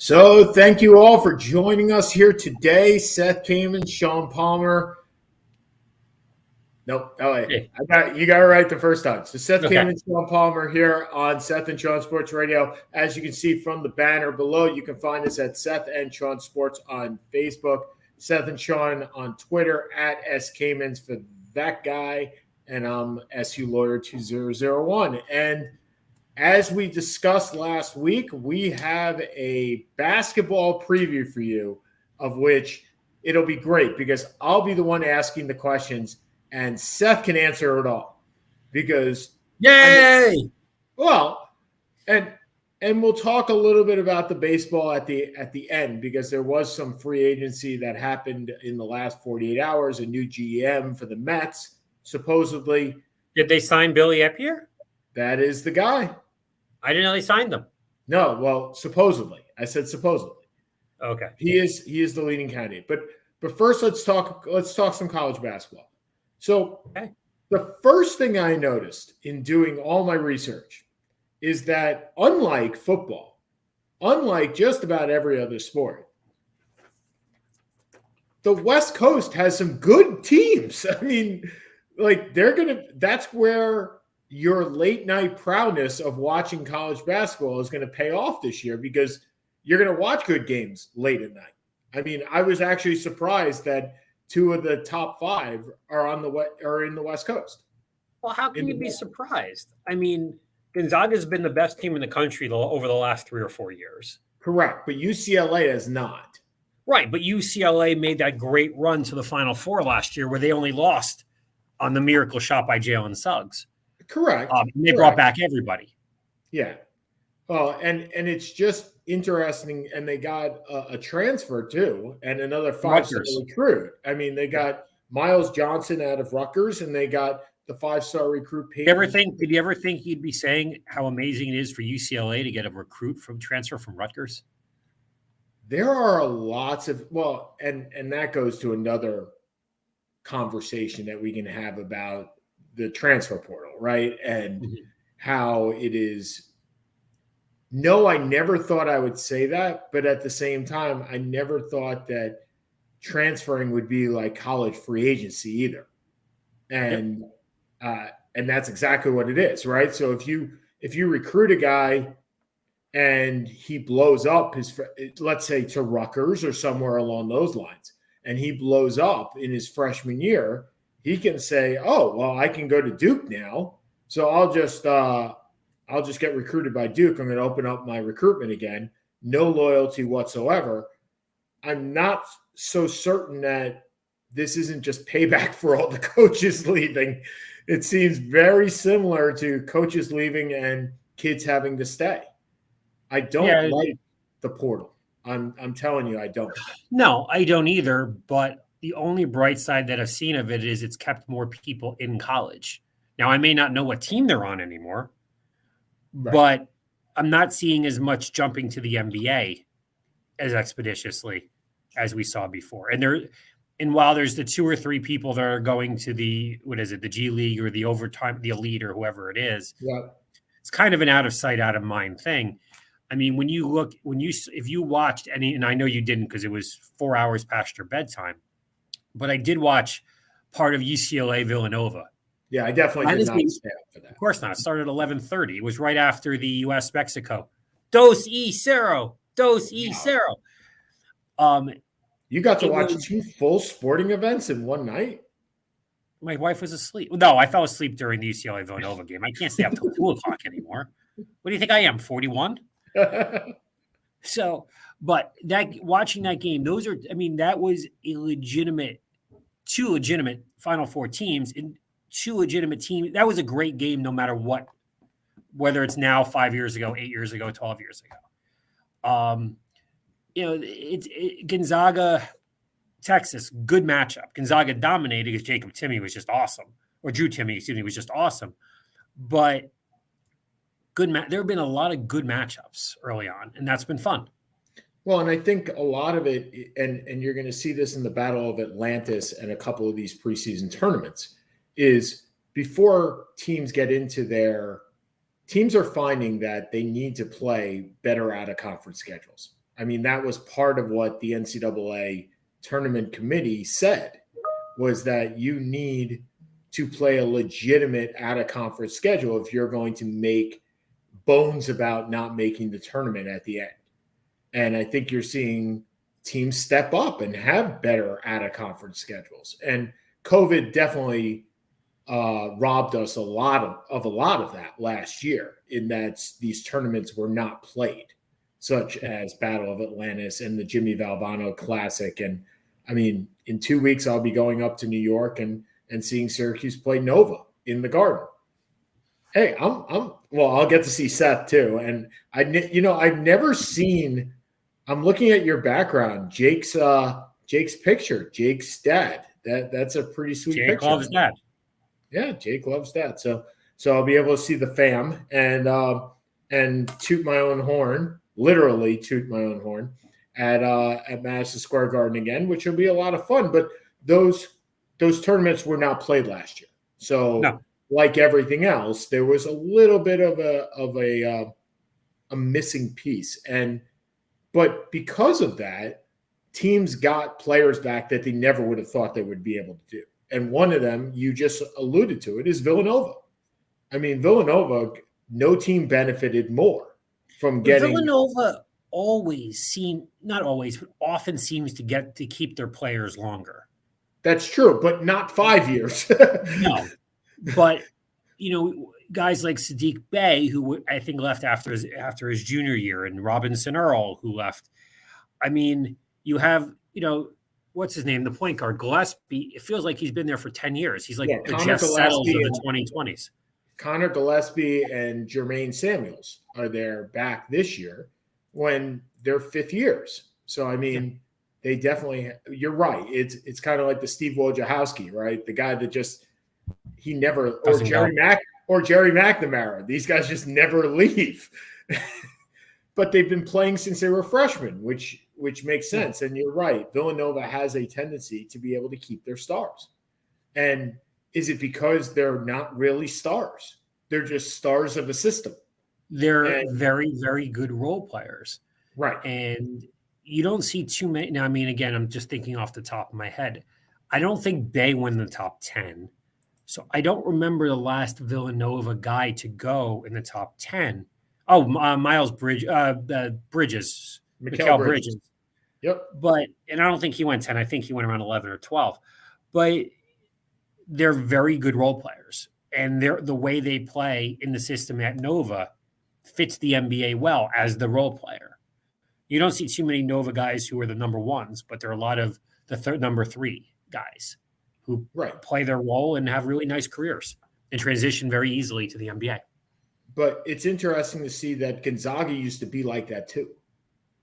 So thank you all for joining us here today. Seth Kamen, Sean Palmer. Nope. Oh, wait. Hey. You got it right the first time. So Seth Okay. Kamen, Sean Palmer here on Seth and Sean Sports Radio. As you can see from the banner below, you can find us at Seth and Sean Sports on Facebook, Seth and Sean on Twitter at SKamens for that guy, and I'm SU Lawyer 2001. And as we discussed last week, we have a basketball preview for you, of which it'll be great because I'll be the one asking the questions and Seth can answer it all. Because Yay! And we'll talk a little bit about the baseball at the end, because there was some free agency that happened in the last 48 hours, a new GM for the Mets, supposedly. Did they sign Billy Eppier? That is the guy. I didn't know they signed them. No, well, supposedly. I said supposedly. Okay. He is the leading candidate. But first let's talk some college basketball. So The first thing I noticed in doing all my research is that unlike football, unlike just about every other sport, the West Coast has some good teams. I mean, like that's where your late night proudness of watching college basketball is going to pay off this year, because you're going to watch good games late at night. I mean, I was actually surprised that two of the top five are in the West Coast. Well, how can you be surprised? I mean, Gonzaga's been the best team in the country over the last 3 or 4 years. Correct, but UCLA has not. Right, but UCLA made that great run to the Final Four last year where they only lost on the miracle shot by Jalen Suggs. Correct. They brought back everybody. Yeah. Well, and it's just interesting, and they got a transfer too, and another 5-star recruit. I mean, they got Miles Johnson out of Rutgers, and they got the 5-star recruit. Did you ever think you'd be saying how amazing it is for UCLA to get a recruit from transfer from Rutgers? There are lots of and that goes to another conversation that we can have about the transfer portal, right? And how it is. No, I never thought I would say that, but at the same time, I never thought that transferring would be like college free agency either. And and that's exactly what it is, right? So if you recruit a guy and he blows up let's say to Rutgers or somewhere along those lines, and he blows up in his freshman year, he can say, "Oh, well, I can go to Duke now, so I'll just get recruited by Duke. I'm going to open up my recruitment again. No loyalty whatsoever." I'm not so certain that this isn't just payback for all the coaches leaving. It seems very similar to coaches leaving and kids having to stay. I don't like the portal. I'm telling you, I don't. No, I don't either. But the only bright side that I've seen of it is it's kept more people in college. Now, I may not know what team they're on anymore, but I'm not seeing as much jumping to the NBA as expeditiously as we saw before. And while there's the 2 or 3 people that are going to the G League or the overtime, the elite or whoever it is, it's kind of an out of sight, out of mind thing. I mean, if you watched any, and I know you didn't because it was 4 hours past your bedtime, but I did watch part of UCLA Villanova. Yeah, I definitely did not stay up for that. Of course not. It started at 11:30. It was right after the U.S.-Mexico. Dos y cero. You got to watch 2 full sporting events in one night? My wife was asleep. No, I fell asleep during the UCLA Villanova game. I can't stay up till 2 o'clock anymore. What do you think I am, 41? So, but watching that game, that was two legitimate Final Four teams and 2 legitimate teams. That was a great game, no matter what, whether it's now 5 years ago, 8 years ago, 12 years ago. Gonzaga, Texas, good matchup. Gonzaga dominated because Jacob Timme was just awesome, or Drew Timme, was just awesome. But there have been a lot of good matchups early on, and that's been fun. Well, and I think a lot of it, and you're going to see this in the Battle of Atlantis and a couple of these preseason tournaments, is before teams get into teams are finding that they need to play better out of conference schedules. I mean, that was part of what the NCAA tournament committee said, was that you need to play a legitimate out-of-conference schedule if you're going to make bones about not making the tournament at the end. And I think you're seeing teams step up and have better out-of-conference schedules. And COVID definitely robbed us a lot of that last year, in that these tournaments were not played, such as Battle of Atlantis and the Jimmy Valvano Classic. And I mean, in 2 weeks, I'll be going up to New York and seeing Syracuse play Nova in the Garden. Hey, I'll get to see Seth too. And I've never seen. I'm looking at your background, Jake's picture, Jake's dad. That's a pretty sweet picture. Jake loves dad. Yeah, Jake loves dad. So I'll be able to see the fam and toot my own horn, literally toot my own horn at Madison Square Garden again, which will be a lot of fun. But those tournaments were not played last year. So no. Like everything else, there was a little bit of a missing piece. But because of that, teams got players back that they never would have thought they would be able to do. And one of them, you just alluded to it, is Villanova. I mean, Villanova, no team benefited more from getting. Villanova not always, but often seems to keep their players longer. That's true, but not 5 years. No, but guys like Sadiq Bey, who I think left after his junior year, and Robinson Earl, who left. I mean, you have what's his name, the point guard Gillespie. It feels like he's been there for 10 years. He's like the Jeff Settles of the 2020s. Connor Gillespie and Jermaine Samuels are there back this year when they're fifth years. So I mean, they definitely. You're right. It's kind of like the Steve Wojciechowski, right? The guy that just he never or Jerry McNamara. These guys just never leave. But they've been playing since they were freshmen, which makes sense. And you're right. Villanova has a tendency to be able to keep their stars. And is it because they're not really stars? They're just stars of a system. They're very, very good role players. Right. And you don't see too many. Now, I mean, again, I'm just thinking off the top of my head. I don't think Bay won the top 10. So I don't remember the last Villanova guy to go in the top 10. Oh, Miles Bridges. Mikal Bridges. Yep. And I don't think he went 10. I think he went around 11 or 12. But they're very good role players. And the way they play in the system at Nova fits the NBA well as the role player. You don't see too many Nova guys who are the number ones, but there are a lot of the number 3 guys who play their role and have really nice careers and transition very easily to the NBA. But it's interesting to see that Gonzaga used to be like that too,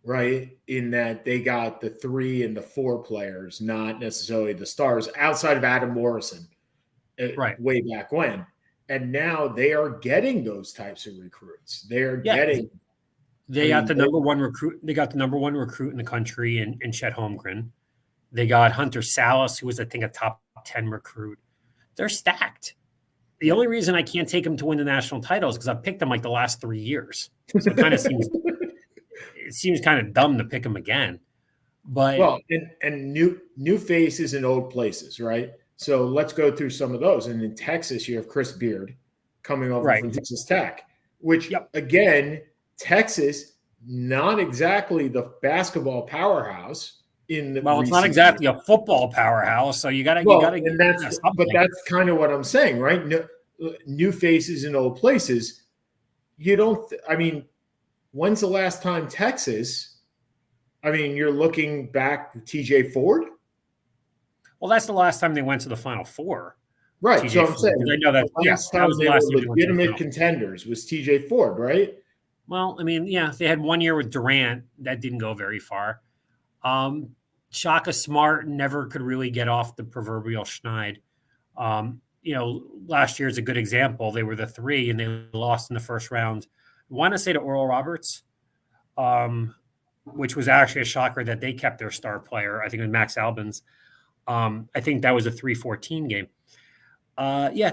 right? In that they got the 3 and the 4 players, not necessarily the stars, outside of Adam Morrison, way back when. And now they are getting those types of recruits. They're getting. They got the number one recruit. They got the number 1 recruit in the country in Chet Holmgren. They got Hunter Salas, who was, I think, a top 10 recruit. They're stacked. The only reason I can't take them to win the national title is because I've picked them like the last 3 years. So it kind of seems kind of dumb to pick them again. But and new faces in old places, right? So let's go through some of those. And in Texas, you have Chris Beard coming over from Texas Tech, which again, Texas, not exactly the basketball powerhouse. It's not exactly a football powerhouse, so you got to. But that's kind of what I'm saying, right? New faces in old places. You don't. I mean, when's the last time Texas? I mean, you're looking back. TJ Ford. Well, that's the last time they went to the Final Four. Right. TJ so I'm Ford. saying I know that. That was the last time legitimate contenders was TJ Ford, right? Well, I mean, they had 1 year with Durant that didn't go very far. Shaka Smart never could really get off the proverbial schneid. Last year is a good example. They were the 3 and they lost in the first round. I want to say to Oral Roberts, which was actually a shocker that they kept their star player. I think it was Max Albans. I think that was a 3-14 game.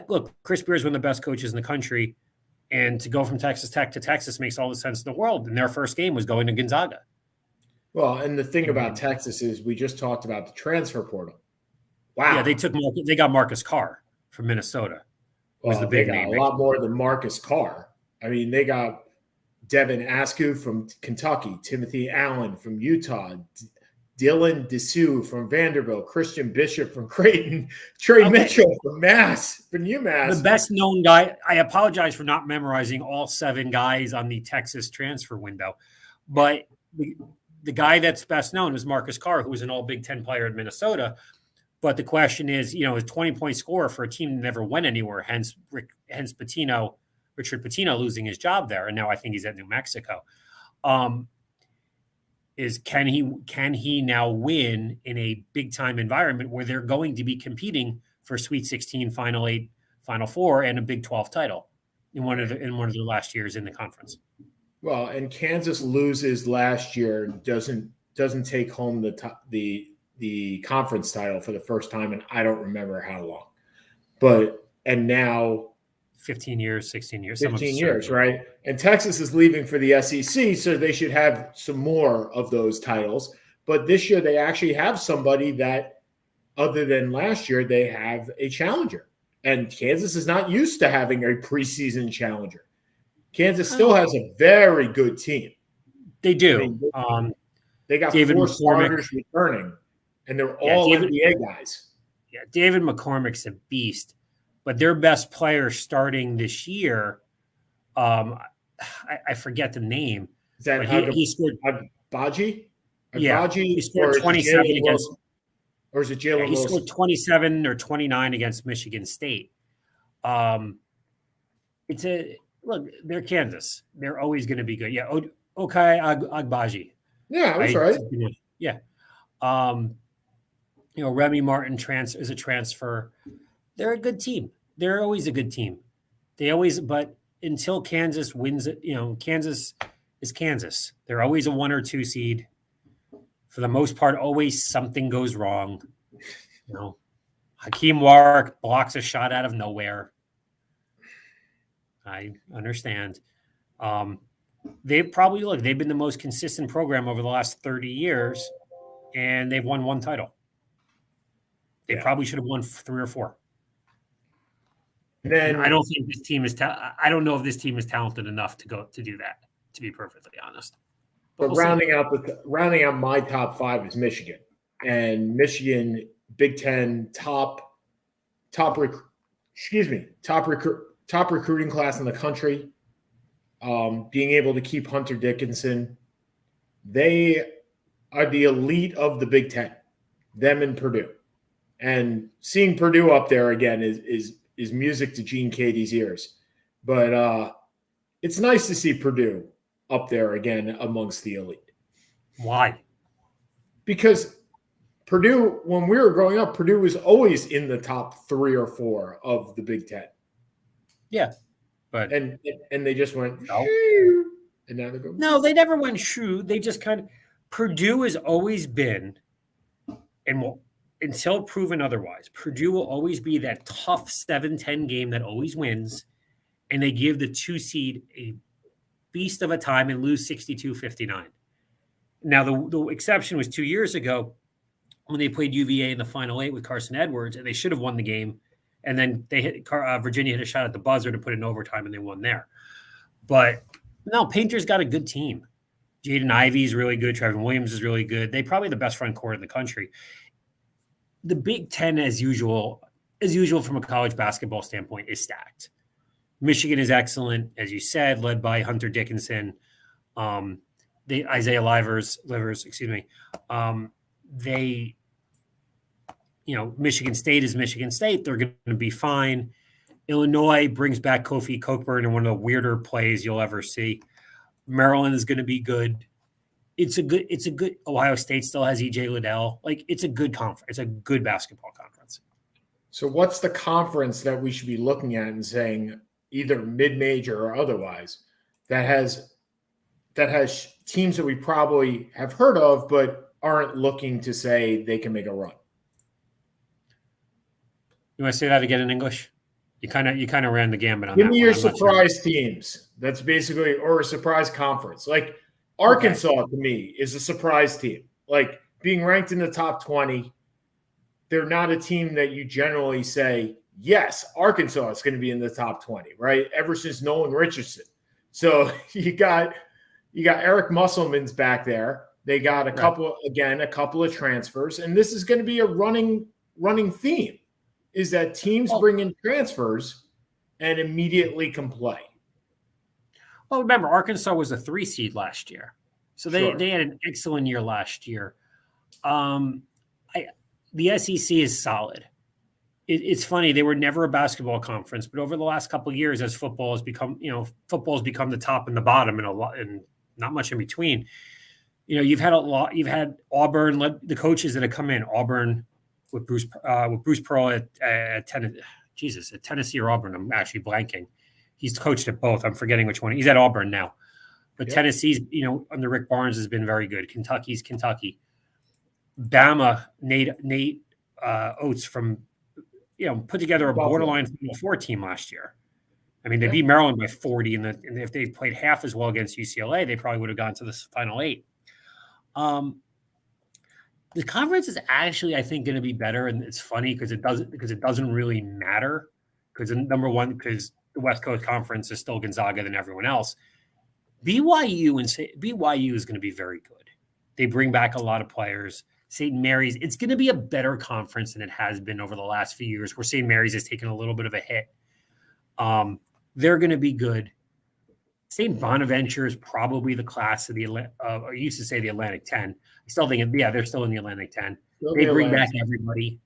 Look, Chris Beard is one of the best coaches in the country. And to go from Texas Tech to Texas makes all the sense in the world. And their first game was going to Gonzaga. Well, and the thing about Texas is we just talked about the transfer portal. Wow. Yeah, they got Marcus Carr from Minnesota. Was the big they got name. a lot more than Marcus Carr. I mean, they got Devin Askew from Kentucky, Timothy Allen from Utah, Dylan Dessou from Vanderbilt, Christian Bishop from Creighton, Trey Mitchell from UMass. The best known guy. I apologize for not memorizing all 7 guys on the Texas transfer window, but the guy that's best known is Marcus Carr, who was an all Big Ten player in Minnesota. But the question is, a 20-point scorer for a team that never went anywhere, hence Richard Pitino losing his job there, and now I think he's at New Mexico. Is can he now win in a big time environment where they're going to be competing for Sweet 16, Final 8, Final 4, and a Big 12 title in one of their last years in the conference? Well, and Kansas loses last year, doesn't take home the conference title for the first time in I don't remember how long. And now 15 years, 16 years. 15 years, right? And Texas is leaving for the SEC, so they should have some more of those titles. But this year they actually have somebody that, other than last year, they have a challenger. And Kansas is not used to having a preseason challenger. Kansas still has a very good team. They do. I mean, they got David 4 starters returning, and they're all NBA guys. Yeah, David McCormick's a beast. But their best player starting this year, I forget the name. Is that he scored Agbaji? Yeah, he scored 27 against. Or is it Jalen Wilson? He scored 27 or 29 against Michigan State. Look, they're Kansas. They're always going to be good. Yeah, okay, Agbaji. Yeah, that's right. Yeah. Remy Martin is a transfer. They're a good team. They're always a good team. But until Kansas wins it, Kansas is Kansas. They're always a 1 or 2 seed. For the most part, always something goes wrong. Hakeem Warwick blocks a shot out of nowhere. I understand. They've been the most consistent program over the last 30 years, and they've won 1 title. They probably should have won 3 or 4. Then I don't think this team is. I don't know if this team is talented enough to do that. To be perfectly honest. But rounding out my top 5 is Michigan, and Michigan Big Ten top recruiting class in the country. Being able to keep Hunter Dickinson, they are the elite of the Big Ten. Them and Purdue, and seeing Purdue up there again is music to Gene Katie's ears. But it's nice to see Purdue up there again amongst the elite. Why? Because Purdue, when we were growing up, Purdue was always in the top 3 or 4 of the Big Ten. Yeah. But and they just went, no. And now they go. No, they never went shoo. They just Purdue has always been, and until proven otherwise, Purdue will always be that tough 7-10 game that always wins, and they give the 2 seed a beast of a time and lose 62-59. Now, the exception was 2 years ago when they played UVA in the Final 8 with Carson Edwards, and they should have won the game. And then Virginia hit a shot at the buzzer to put it in overtime, and they won there. But no, Painter's got a good team. Jaden Ivey's really good. Trevin Williams is really good. They probably the best front court in the country. The Big Ten, as usual from a college basketball standpoint, is stacked. Michigan is excellent, as you said, led by Hunter Dickinson, Isaiah Livers. Michigan State is Michigan State. They're going to be fine. Illinois brings back Kofi Cockburn in one of the weirder plays you'll ever see. Maryland is going to be good. It's a good Ohio State still has EJ Liddell. It's a good conference. It's a good basketball conference. So what's the conference that we should be looking at and saying either mid-major or otherwise that has teams that we probably have heard of but aren't looking to say they can make a run? You want to say that again in English? You kind of ran the gambit on that. Give me your surprise teams. That's basically, or a surprise conference. Arkansas, to me, is a surprise team. Like, being ranked in the top 20, they're not a team that you generally say, yes, Arkansas is going to be in the top 20, right? Ever since Nolan Richardson. So you got Eric Musselman's back there. They got a couple of transfers, and this is going to be a running theme, is that teams bring in transfers and immediately can play. Well, remember, Arkansas was a 3 seed last year. So they had an excellent year last year. The SEC is solid. It's funny, they were never a basketball conference, but over the last couple of years, as football has become the top and the bottom, and not much in between. You've had Auburn, the coaches that have come in, Auburn with Bruce Pearl at Tennessee or Auburn. I'm actually blanking. He's coached at both. I'm forgetting which one. He's at Auburn now. But Tennessee's, under Rick Barnes has been very good. Kentucky's Kentucky. Bama, Nate Oates from, put together a borderline Final Four team last year. I mean, they beat Maryland by 40, and if they played half as well against UCLA, they probably would have gone to the Final 8. The conference is actually, I think, going to be better, and it's funny because it doesn't really matter because the West Coast Conference is still Gonzaga than everyone else. BYU is going to be very good. They bring back a lot of players. St. Mary's, it's going to be a better conference than it has been over the last few years, where St. Mary's has taken a little bit of a hit. They're going to be good. St. Bonaventure is probably the class of I used to say the Atlantic 10. I still think, they're still in the Atlantic 10. They bring back everybody.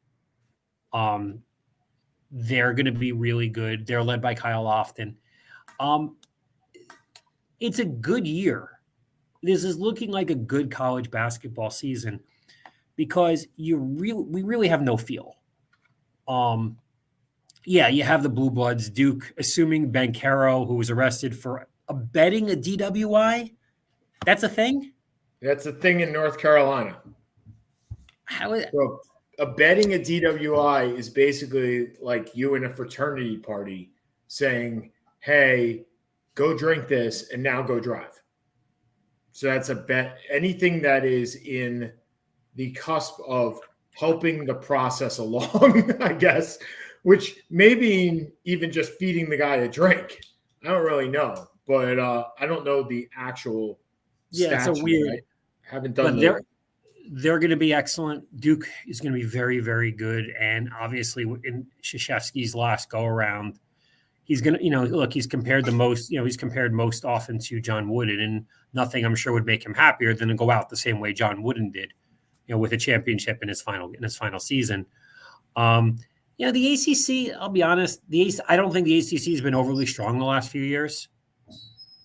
They're going to be really good. They're led by Kyle Lofton. It's a good year. This is looking like a good college basketball season because we really have no feel. You have the Blue Bloods, Duke, assuming Banchero, who was arrested for abetting a DWI. That's a thing? That's a thing in North Carolina. So abetting a DWI is basically like you in a fraternity party saying, hey, go drink this and now go drive. So that's a bet. Anything that is in the cusp of helping the process along, I guess, which maybe even just feeding the guy a drink. I don't really know, but I don't know the actual statute. It's a weird. I haven't done that. They're going to be excellent. Duke is going to be very, very good. And obviously in Krzyzewski's last go around, he's going to, he's compared most often to John Wooden, and nothing I'm sure would make him happier than to go out the same way John Wooden did, with a championship in his final season. The ACC, I'll be honest, I don't think the ACC has been overly strong the last few years.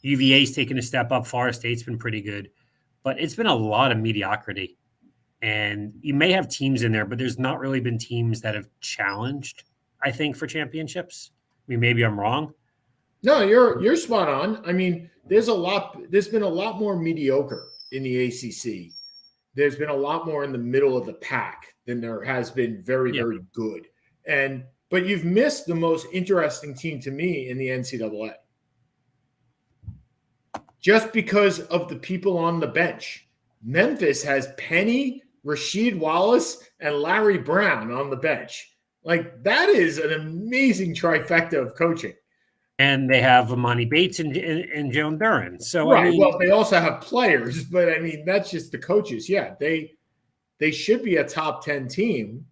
UVA's taken a step up. Florida State's been pretty good, but it's been a lot of mediocrity. And you may have teams in there, but there's not really been teams that have challenged, I think, for championships. I mean, maybe I'm wrong. No, you're spot on. I mean, there's been a lot more mediocre in the ACC. There's been a lot more in the middle of the pack than there has been very, very good. But you've missed the most interesting team to me in the NCAA. Just because of the people on the bench. Memphis has Penny, Rasheed Wallace, and Larry Brown on the bench. Like, that is an amazing trifecta of coaching. And they have Amani Bates and Jalen Duren. So right. Well, they also have players, but I mean, that's just the coaches. Yeah, they should be a top 10 team.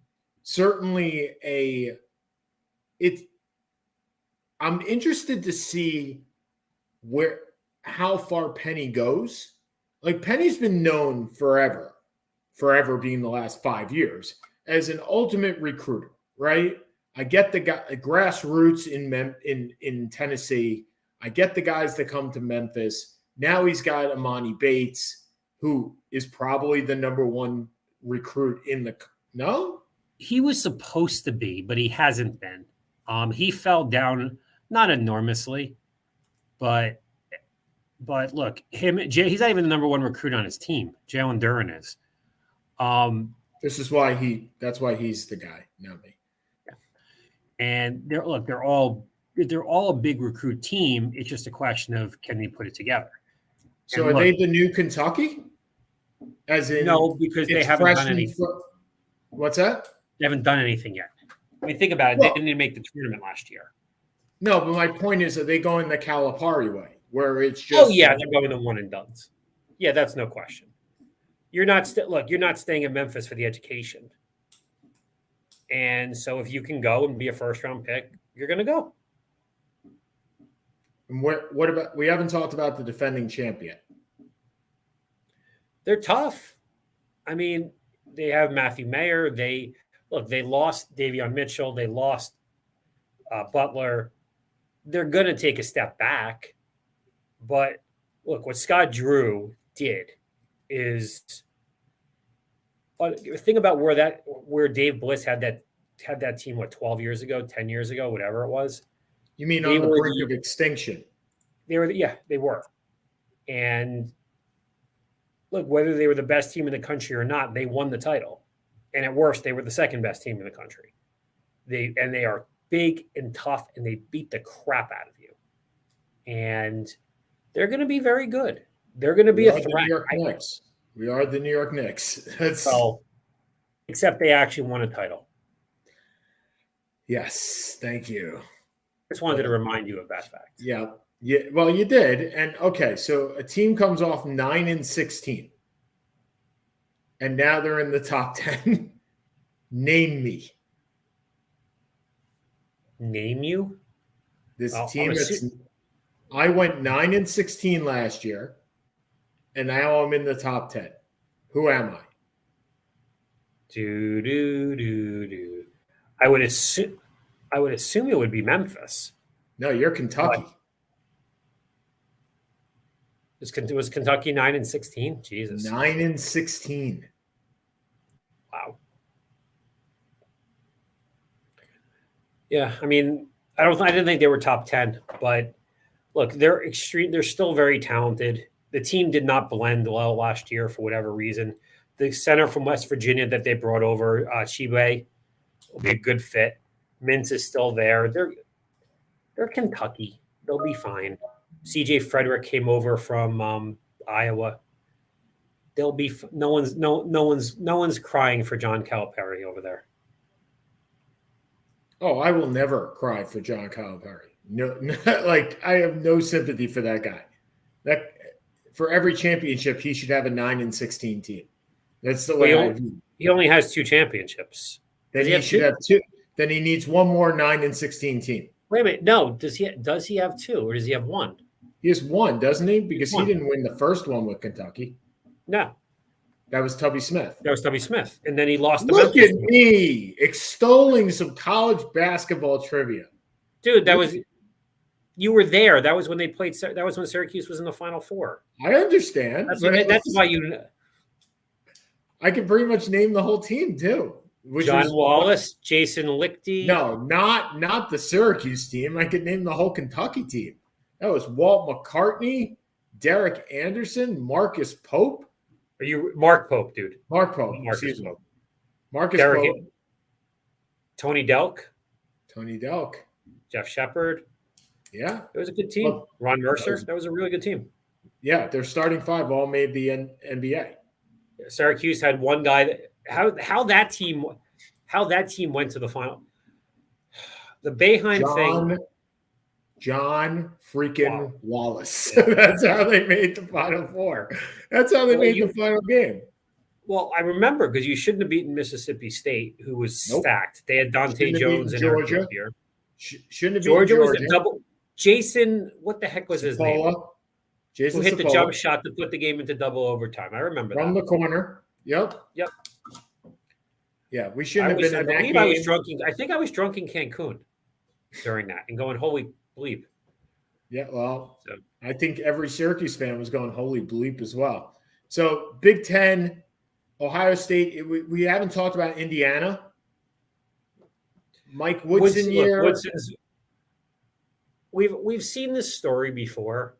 Certainly I'm interested to see how far Penny goes. Like, Penny's been known forever being the last 5 years as an ultimate recruiter, right? I get the grassroots in Tennessee. I get the guys that come to Memphis. Now he's got Amani Bates, who is probably the number one recruit no? He was supposed to be, but he hasn't been. He fell down, not enormously, but look, he's not even the number one recruit on his team. Jalen Duren is. That's why he's the guy, not me. Yeah. And they're all a big recruit team. It's just a question of, can they put it together? So are they the new Kentucky? As in, no, because they haven't done anything. What's that? They haven't done anything yet. I mean, think about it. They didn't even make the tournament last year. No, but my point is, are they going the Calipari way, where it's just? Oh yeah, they're going to one and dones. Yeah, that's no question. You're not you're not staying in Memphis for the education, and so if you can go and be a first round pick, you're going to go. And what about? We haven't talked about the defending champion. They're tough. I mean, they have Matthew Mayer. They lost Davion Mitchell. They lost Butler. They're going to take a step back. But look, what Scott Drew did is think about where Dave Bliss had that team 12 years ago, 10 years ago, whatever it was. You mean on the brink of extinction? They were. And look, whether they were the best team in the country or not, they won the title. And at worst, they were the second best team in the country. They are big and tough, and they beat the crap out of you. And they're going to be very good. They're going to be a threat. We are the New York Knicks. So, except they actually won a title. Yes, thank you. Just wanted to remind you of that fact. Yeah. Well, you did. And okay, so a team comes off 9-16. And now they're in the top 10. Name me. Name you? This team I went 9-16 last year, and now I'm in the top 10. Who am I? I would assume it would be Memphis. No, you're Kentucky. Was Kentucky 9-16? Jesus. 9-16. Wow. Yeah, I mean, I didn't think they were top 10, but look, they're extreme. They're still very talented. The team did not blend well last year for whatever reason. The center from West Virginia that they brought over, Chibe, will be a good fit. Mintz is still there. They're Kentucky. They'll be fine. CJ Frederick came over from Iowa. They'll be no one's crying for John Calipari over there. Oh, I will never cry for John Calipari. No, like I have no sympathy for that guy. That for every championship, he should have a 9-16 team. That's the way I view. He only has 2 championships. Then he should have 2. Then he needs one more 9-16 team. Wait a minute. No, does he have 2 or does he have 1? He has 1, doesn't he? Because he didn't win the first one with Kentucky. No. That was Tubby Smith. And then he lost the Look at me extolling some college basketball trivia. Dude, you were there. That was when they played. That was when Syracuse was in the Final Four. I understand. That's why you. I can pretty much name the whole team too. John Wallace, Jason Lichty. No, not the Syracuse team. I could name the whole Kentucky team. That was Walt McCartney, Derek Anderson, Marcus Pope. Are you Mark Pope, dude? Mark Pope. Marcus Pope. Marcus Pope. Tony Delk. Jeff Shepard. Yeah. It was a good team. Ron Mercer. That was a really good team. Yeah, their starting 5 all made the NBA. Syracuse had one guy how that team went to the final. The Boeheim thing. John freaking Wallace. That's how they made the Final Four. That's how they made the final game. Well, I remember because you shouldn't have beaten Mississippi State, who was stacked. They had Dante Jones in Georgia. Shouldn't have Georgia was a double. Jason, what the heck was his name? Jason who hit the jump shot to put the game into double overtime. I remember from the corner. Yep. Yeah, we shouldn't have been in that game. I think I was drunk in Cancun during that and going, holy bleep. Yeah, well, I think every Syracuse fan was going, holy bleep as well. So Big Ten, Ohio State, we haven't talked about Indiana. Mike Woodson year. We've seen this story before.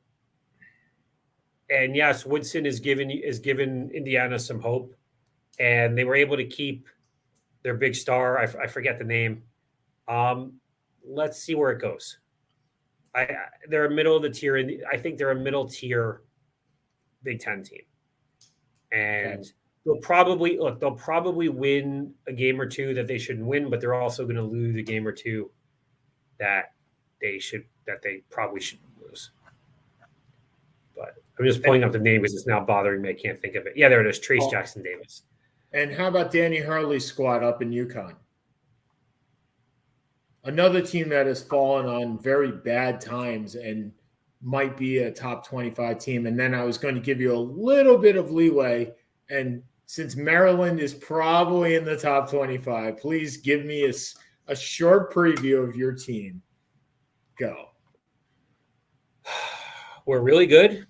And yes, Woodson is given Indiana some hope. And they were able to keep their big star. I forget the name. Let's see where it goes. They're a middle of the tier. I think they're a middle tier Big Ten team, and Okay. they'll probably win a game or two that they shouldn't win, but they're also going to lose a game or two that they probably shouldn't lose. But I'm just pulling up the name because it's now bothering me. I can't think of it. Yeah, there it is. Trace Jackson Davis. And how about Danny Hurley's squad up in UConn? Another team that has fallen on very bad times and might be a top 25 team. And then I was going to give you a little bit of leeway. And since Maryland is probably in the top 25, please give me a short preview of your team. Go. We're really good.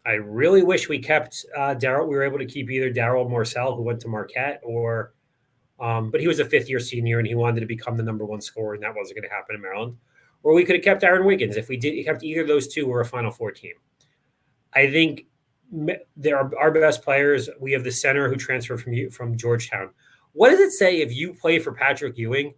I really wish we kept Daryl. We were able to keep either Daryl Morcell, who went to Marquette, or but he was a fifth-year senior and he wanted to become the number one scorer, and that wasn't going to happen in Maryland. Or we could have kept Aaron Wiggins. If we kept either of those two, we're a Final Four team. I think there are our best players. We have the center who transferred from Georgetown. What does it say if you play for Patrick Ewing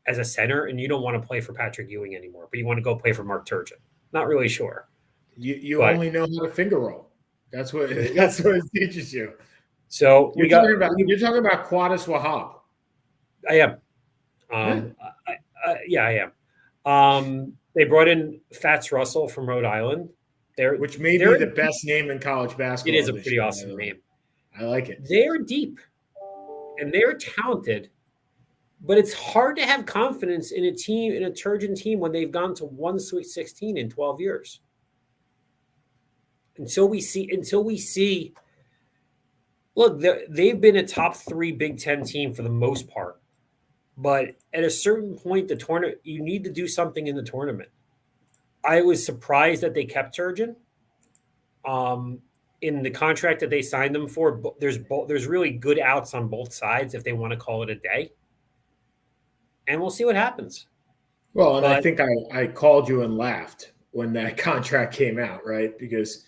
as a center and you don't want to play for Patrick Ewing anymore, but you want to go play for Mark Turgeon? Not really sure. You only know how to finger roll. That's what it teaches you. So you're talking about Qadis Wahab. I am. I am. They brought in Fats Russell from Rhode Island. Which may be the best name in college basketball. It is a pretty awesome name. I like it. They're deep and they're talented, but it's hard to have confidence in a Turgeon team when they've gone to one Sweet 16 in 12 years. Until we see, look, they've been a top 3 Big Ten team for the most part, but at a certain point, the tournament, you need to do something in the tournament. I was surprised that they kept Turgeon. In the contract that they signed them for, there's really good outs on both sides if they want to call it a day, and we'll see what happens. Well, and I think I called you and laughed when that contract came out, right? Because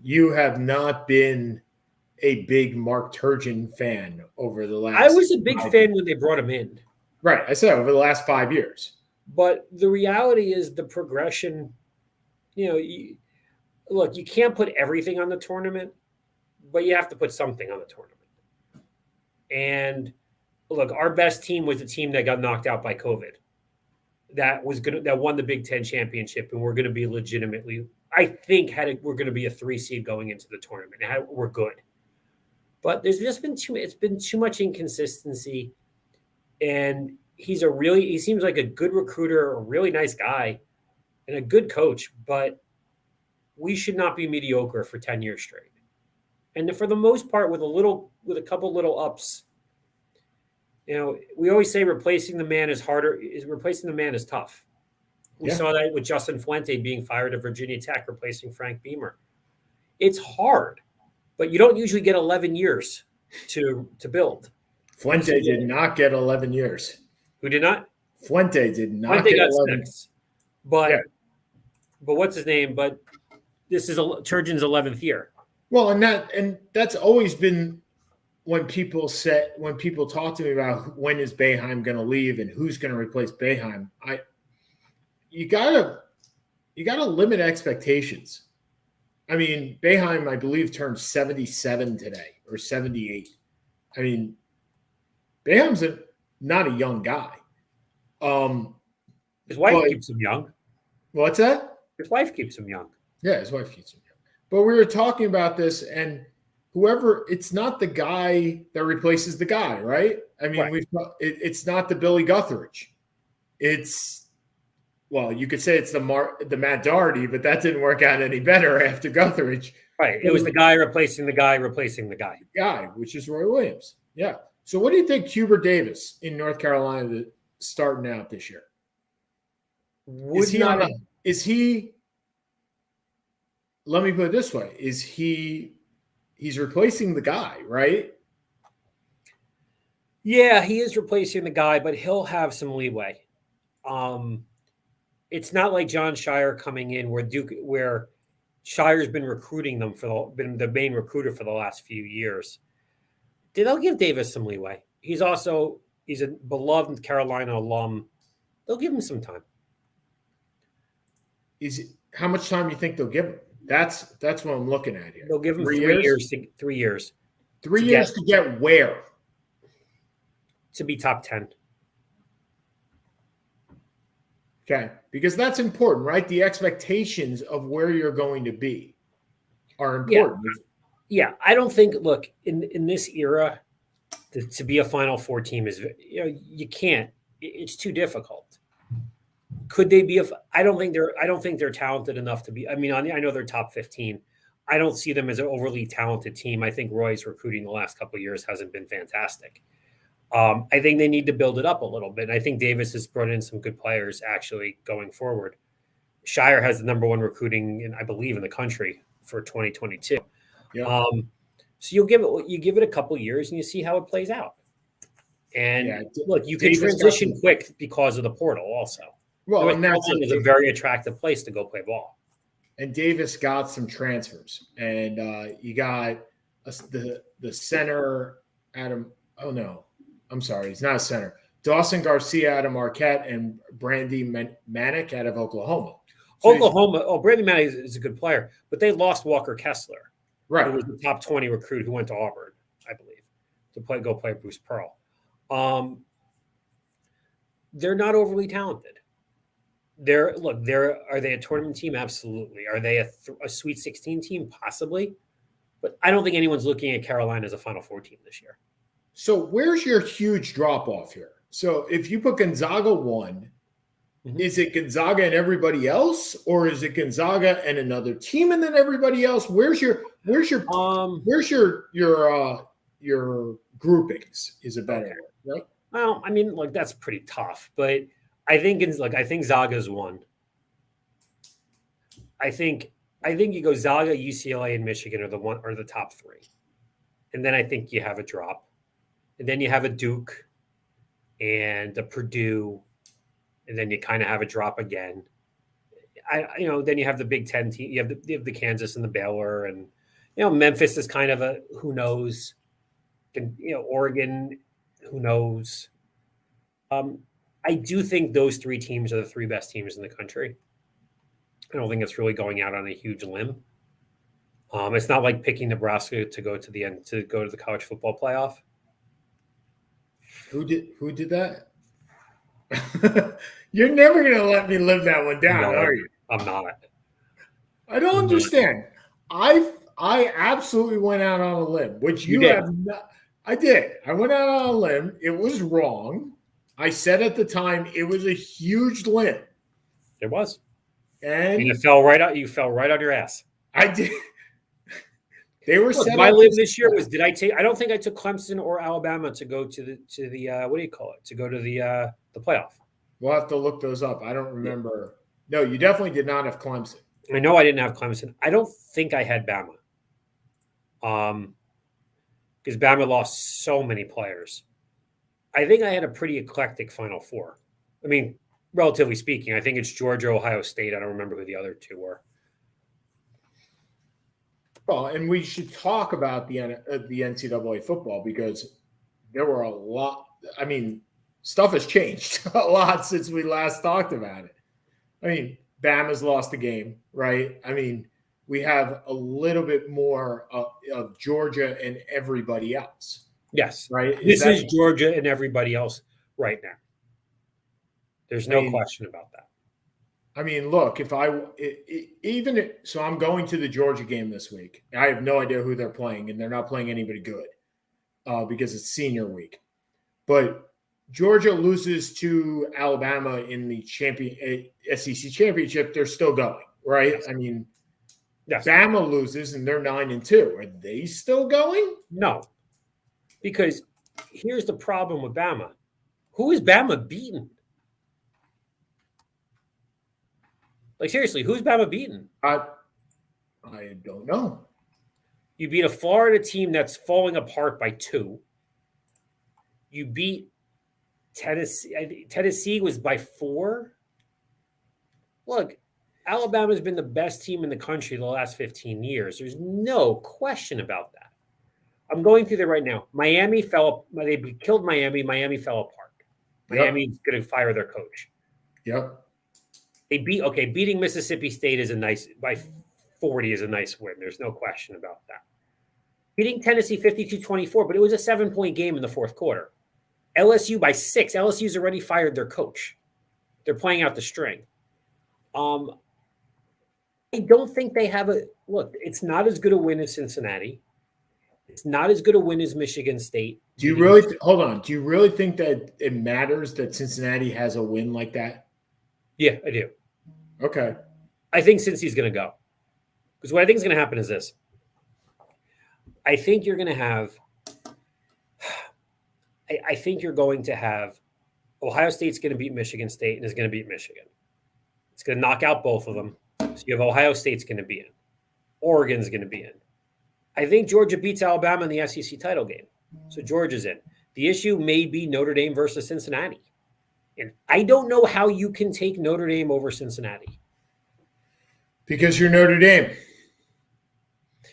you have not been a big Mark Turgeon fan over the last. I was a big fan when they brought him in. Right, I said over the last 5 years. But the reality is the progression. Look, you can't put everything on the tournament, but you have to put something on the tournament. And look, our best team was the team that got knocked out by COVID. That won the Big Ten championship, and we're going to be legitimately. I think we're going to be a 3 seed going into the tournament. We're good, but there's just been too much inconsistency, and he seems like a good recruiter, a really nice guy, and a good coach. But we should not be mediocre for 10 years straight. And for the most part, with a couple little ups, we always say replacing the man is harder. Replacing the man is tough. We saw that with Justin Fuente being fired at Virginia Tech, replacing Frank Beamer. It's hard, but you don't usually get 11 years to build. Fuente did not get 11 years. Who did not? Fuente did not get 11. But what's his name? But this is Turgeon's 11th year. Well, and that's always been when people talk to me about when is Boeheim going to leave and who's going to replace Boeheim. You gotta limit expectations. I mean, Boeheim, I believe, turned 77 today or 78. I mean, Boeheim's not a young guy. His wife keeps him young. What's that? His wife keeps him young. Yeah, his wife keeps him young. But we were talking about this, and it's not the guy that replaces the guy, right? I mean, it's not the Billy Guthridge. You could say it's the Matt Doherty, but that didn't work out any better after Guthridge. Right. It was the guy replacing the guy replacing the guy. Guy, which is Roy Williams. Yeah. So what do you think Hubert Davis in North Carolina starting out this year? Let me put it this way. He's replacing the guy, right? Yeah, he is replacing the guy, but he'll have some leeway. It's not like John Shire coming in where Shire's been recruiting them been the main recruiter for the last few years. They'll give Davis some leeway. He's a beloved Carolina alum. They'll give him some time. How much time do you think they'll give him? That's what I'm looking at here. They'll give him 3 years. 3 years. 3 years to get where? To be top 10. Okay, because that's important, right? The expectations of where you're going to be are important. Yeah, I don't think. Look, in this era, to be a Final Four team is you can't. It's too difficult. Could they be? I don't think they're talented enough to be. I mean, I know they're top 15. I don't see them as an overly talented team. I think Roy's recruiting the last couple of years hasn't been fantastic. I think they need to build it up a little bit. And I think Davis has brought in some good players actually going forward. Shire has the number one recruiting, I believe, in the country for 2022. Yeah. So you give it a couple years and you see how it plays out. And look, you can transition quick because of the portal also. Well, and that's is a very attractive place to go play ball. And Davis got some transfers, and you got the center Adam. Oh no, I'm sorry, he's not a center. Dawson Garcia out of Marquette and Brandy Manick out of Oklahoma. So Oklahoma. Brandy Manick is a good player, but they lost Walker Kessler, right? Who was the top 20 recruit who went to Auburn, I believe, to go play Bruce Pearl. They're not overly talented. Are they a tournament team? Absolutely. Are they a Sweet 16 team? Possibly. But I don't think anyone's looking at Carolina as a Final Four team this year. So where's your huge drop off here? So if you put Gonzaga 1, is it Gonzaga and everybody else, or is it Gonzaga and another team and then everybody else? Where's your groupings is a better word, right? Well, I mean, that's pretty tough, but I think Zaga's 1. I think you go Zaga, UCLA, and Michigan are the top 3, and then I think you have a drop, and then you have a Duke, and a Purdue, and then you kind of have a drop again. Then you have the Big Ten team. You have the Kansas and the Baylor, and Memphis is kind of a who knows. Oregon, who knows. I do think those 3 teams are the 3 best teams in the country. I don't think it's really going out on a huge limb. It's not like picking Nebraska to go to the end to go to the college football playoff. Who did that? You're never going to let me live that one down, are you? I'm not. I don't understand. I absolutely went out on a limb, which you have not. I did. I went out on a limb. It was wrong. I said at the time it was a huge limb. It was. And it fell right out. You fell right on your ass. I did. They were set my limb this year was I don't think I took Clemson or Alabama to go to the what do you call it? To go to the playoff. We'll have to look those up. I don't remember. No, you definitely did not have Clemson. I know I didn't have Clemson. I don't think I had Bama. Because Bama lost so many players. I think I had a pretty eclectic Final Four. I mean, relatively speaking, I think it's Georgia, Ohio State. I don't remember who the other 2 were. Well, and we should talk about the NCAA football because there were a lot. I mean, stuff has changed a lot since we last talked about it. I mean, Bama's lost the game, right? I mean, we have a little bit more of Georgia and everybody else. Yes. Right. This is Georgia and everybody else right now. There's no question about that. I mean, look, so I'm going to the Georgia game this week. I have no idea who they're playing, and they're not playing anybody good because it's senior week. But Georgia loses to Alabama in the SEC championship. They're still going, right? Yes. I mean, yes. Bama loses, and they're 9-2. Are they still going? No. Because here's the problem with Bama. Who is Bama beaten? Like, seriously, who's Bama beaten? I don't know. You beat a Florida team that's falling apart by 2. You beat Tennessee. Tennessee was by 4. Look, Alabama's been the best team in the country the last 15 years. There's no question about that. I'm going through there right now. Miami they killed Miami. Miami fell apart. Miami's going to fire their coach. Yep. Beating Mississippi State is by 40 is a nice win. There's no question about that. Beating Tennessee 52-24, but it was a 7-point game in the fourth quarter. LSU by 6. LSU's already fired their coach. They're playing out the string. I don't think they have a look. It's not as good a win as Cincinnati. It's not as good a win as Michigan State. Do you really hold on? Do you really think that it matters that Cincinnati has a win like that? Yeah, I do. Okay. I think Cincy's going to go. Because what I think is going to happen is this. I think you're going to have I think you're going to have Ohio State's going to beat Michigan State and is going to beat Michigan. It's going to knock out both of them. So you have Ohio State's going to be in. Oregon's going to be in. I think Georgia beats Alabama in the SEC title game. So Georgia's in. The issue may be Notre Dame versus Cincinnati. And I don't know how you can take Notre Dame over Cincinnati. Because you're Notre Dame.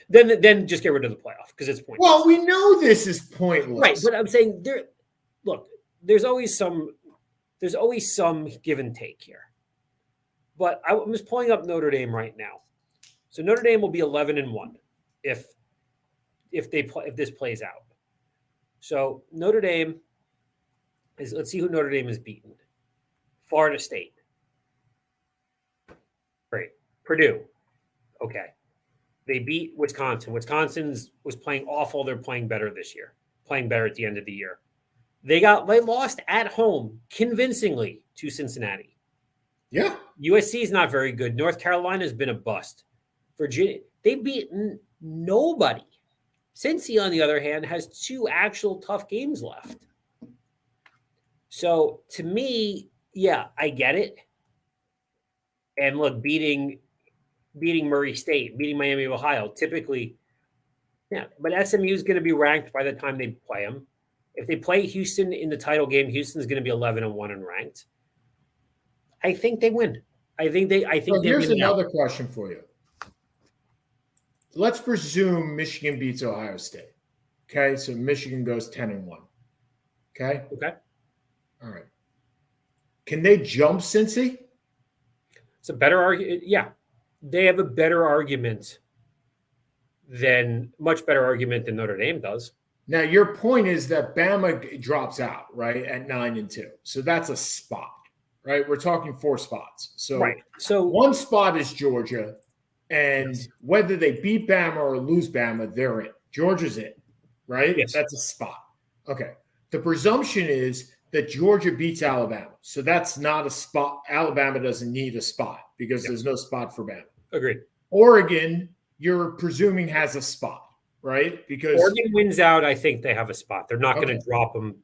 Then just get rid of the playoff because it's pointless. Well, we know this is pointless. Right, but I'm saying there's always some give and take here. But I'm just pulling up Notre Dame right now. So Notre Dame will be 11-1 if this plays out. So Notre Dame is, let's see who Notre Dame has beaten. Florida State. Great. Purdue. Okay. They beat Wisconsin. Wisconsin was playing awful. They're playing better this year. Playing better at the end of the year. They lost at home convincingly to Cincinnati. Yeah. USC is not very good. North Carolina has been a bust. Virginia, they've beaten nobody. Cincy, on the other hand, has 2 actual tough games left. So to me, yeah, I get it. And look, beating Murray State, beating Miami of Ohio, typically, yeah. But SMU is going to be ranked by the time they play them. If they play Houston in the title game, Houston's going to be 11-1 and ranked. I think they win. I think they here's another question for you. Let's presume Michigan beats Ohio State. Okay, so Michigan goes 10-1. Okay. Okay. All right. Can they jump Cincy? It's a better argument. Yeah, they have a better argument much better argument than Notre Dame does. Now, your point is that Bama drops out, right, at 9-2. So that's a spot, right? We're talking 4 spots. So, right. So 1 spot is Georgia, and whether they beat Bama or lose Bama, they're in. Georgia's in, right? Yes. That's a spot. Okay. The presumption is that Georgia beats Alabama. So that's not a spot. Alabama doesn't need a spot because there's no spot for Bama. Agreed. Oregon, you're presuming, has a spot, right? Because Oregon wins out, I think they have a spot. They're not going to drop them.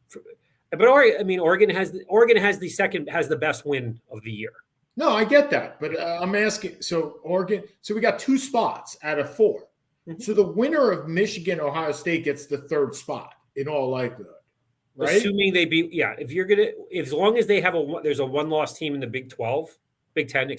But Oregon has the best win of the year. No, I get that. But I'm asking, so Oregon, so we got 2 spots out of 4. Mm-hmm. So the winner of Michigan, Ohio State gets the 3rd spot in all likelihood. Right? Assuming they beat, as long as they have there's a 1-loss team in the Big 10,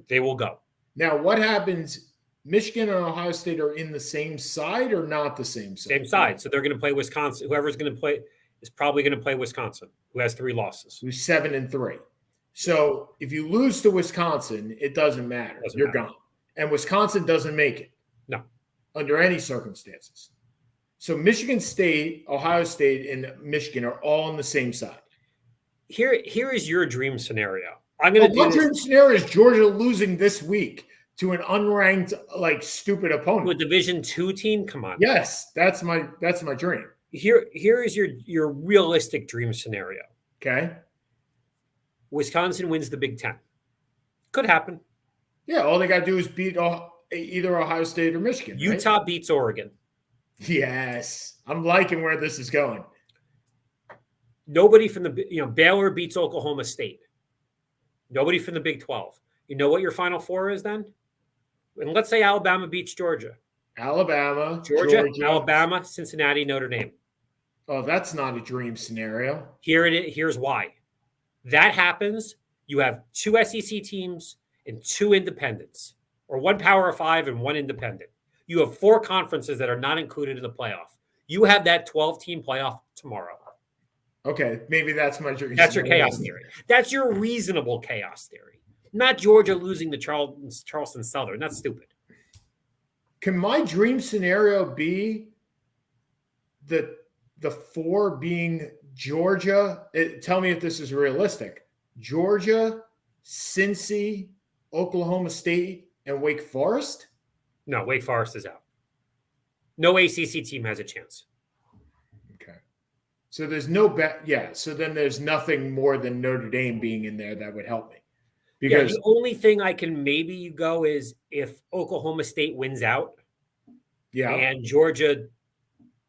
they will go. Now, what happens? Michigan and Ohio State are in the same side or not the same side? Same side. So they're going to play Wisconsin. Whoever's going to play is probably going to play Wisconsin, who has 3 losses. Who's 7-3. So if you lose to Wisconsin, it doesn't matter. You're gone. And Wisconsin doesn't make it. No. Under any circumstances. So Michigan State, Ohio State, and Michigan are all on the same side. Here is your dream scenario. I'm going to do my dream scenario is Georgia losing this week to an unranked, stupid opponent. To a Division II team? Come on. Yes, that's my dream. Here is your realistic dream scenario. Okay. Wisconsin wins the Big 10. Could happen. Yeah, all they got to do is beat either Ohio State or Michigan. Utah right? beats Oregon. Yes. I'm liking where this is going. Nobody from Baylor beats Oklahoma State. Nobody from the Big 12. You know what your Final Four is then? And let's say Alabama beats Georgia. Alabama, Georgia, Alabama, Cincinnati, Notre Dame. Oh, that's not a dream scenario. Here's why. That happens. You have 2 SEC teams and 2 independents, or 1 Power 5 and 1 independent. You have 4 conferences that are not included in the playoff. You have that 12-team playoff tomorrow. Okay, maybe that's my dream. That's your chaos theory. That's your reasonable chaos theory. Not Georgia losing to Charleston Southern. That's stupid. Can my dream scenario be the 4 being Georgia? Tell me if this is realistic. Georgia, Cincy, Oklahoma State, and Wake Forest? No, Wake Forest is out. No ACC team has a chance. Okay. So there's no bet. Yeah. So then there's nothing more than Notre Dame being in there that would help me. Because the only thing I can maybe go is if Oklahoma State wins out and Georgia